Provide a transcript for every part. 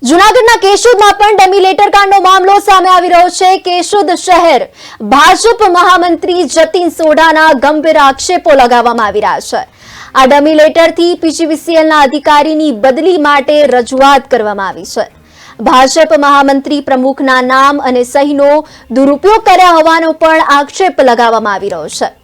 જૂનાગઢના કેશોદમાં પણ dummy letter કાંડનો મામલો સામે આવી રહ્યો છે। કેશોદ શહેર ભાજપ મહામંત્રી જતીન સોઢાના ગંભીર આક્ષેપો લગાવવામાં આવી રહ્યા છે। આ ડમી લેટરથી પીજીવીસીએલના અધિકારીની બદલી માટે રજૂઆત કરવામાં આવી છે। ભાજપ મહામંત્રી પ્રમુખના નામ અને સહીનો દુરુપયોગ કર્યા હોવાનો પણ આક્ષેપ લગાવવામાં આવી રહ્યો છે।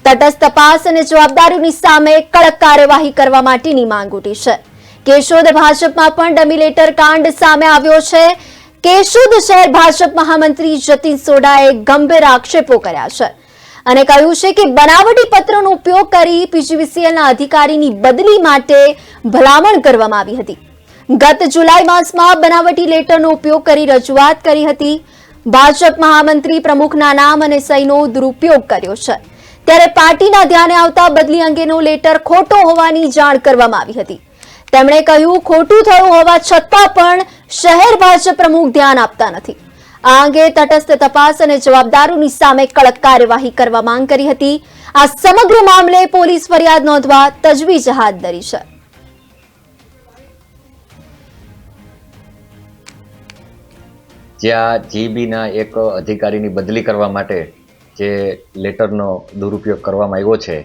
તટસ્થ તપાસ અને જવાબદારીની સામે કડક કાર્યવાહી કરવા માટેની માંગ ઉઠી છે। કેશોદ ભાજપમાં પણ ડમી લેટર કાંડ સામે આવ્યો છે। કેશોદ શહેર ભાજપ મહામંત્રી જતીન સોઢાએ ગંભીર આક્ષેપો કર્યા છે અને કહ્યું છે કે બનાવટી પત્રનો ઉપયોગ કરી પીજીવીસીએલના અધિકારીની બદલી માટે ભલામણ કરવામાં આવી હતી। ગત જુલાઈ માસમાં બનાવટી લેટરનો ઉપયોગ કરી રજૂઆત કરી હતી। ભાજપ મહામંત્રી પ્રમુખના નામ અને સહીનો દુરુપયોગ કર્યો છે, ત્યારે પાર્ટીના ધ્યાને આવતા બદલી અંગેનો લેટર ખોટો હોવાની જાણ કરવામાં આવી હતી। તેમણે કહ્યું, ખોટું થયું હોવા છતાં પણ શહેર ભાજપ પ્રમુખ ધ્યાન આપતા નથી। આ અંગે તટસ્થ તપાસ અને જવાબદારોની સામે કડક કાર્યવાહી કરવા માંગ કરી હતી। આ સમગ્ર મામલે પોલીસ ફરિયાદ નોંધવા તજવીજ હાથ ધરી છે। જ્યાં જીબીના એક અધિકારીની બદલી કરવા માટે જે લેટરનો દુરુપયોગ કરવામાં આવ્યો છે,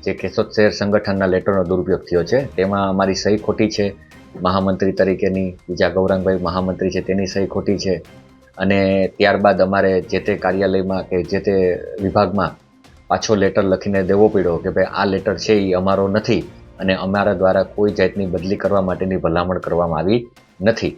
જે કેશોદ શહેર સંગઠનના લેટરનો દુરુપયોગ થયો છે, તેમાં અમારી સહી ખોટી છે। મહામંત્રી તરીકેની બીજા ગૌરાંગભાઈ મહામંત્રી છે તેની સહી ખોટી છે અને ત્યારબાદ અમારે જે તે કાર્યાલયમાં કે જે તે વિભાગમાં પાછો લેટર લખીને દેવો પડ્યો કે ભાઈ આ લેટર છે એ અમારો નથી અને અમારા દ્વારા કોઈ જાતની બદલી કરવા માટેની ભલામણ કરવામાં આવી નથી।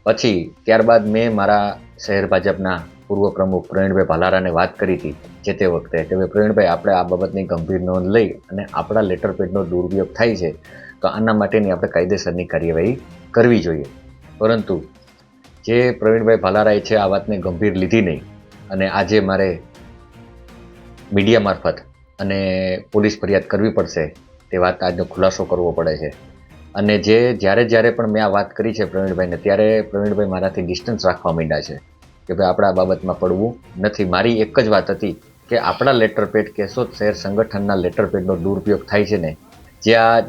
પછી ત્યારબાદ મેં મારા શહેર ભાજપના પૂર્વ પ્રમુખ પ્રવીણભાઈ ભાલારાને વાત કરી હતી જે તે વખતે કે ભાઈ પ્રવીણભાઈ, આપણે આ બાબતની ગંભીર નોંધ લઈ અને આપણા લેટર પેડનો દુરુપયોગ થાય છે તો આના માટેની આપણે કાયદેસરની કાર્યવાહી કરવી જોઈએ। પરંતુ જે પ્રવીણભાઈ ભાલારાએ છે આ વાતને ગંભીર લીધી નહીં અને આજે મારે મીડિયા મારફત અને પોલીસ ફરિયાદ કરવી પડશે તે વાત આજનો ખુલાસો કરવો પડે છે। અને જ્યારે પણ મેં આ વાત કરી છે પ્રવીણભાઈને, ત્યારે પ્રવીણભાઈ મારાથી ડિસ્ટન્સ રાખવા માંડ્યા છે કે ભાઈ આપણે આ બાબતમાં પડવું નથી। મારી એક જ વાત હતી કે આપણા લેટર પેડ કેશોદ શહેર સંગઠનના લેટર પેડનો દુરુપયોગ થાય છે ને, જ્યાં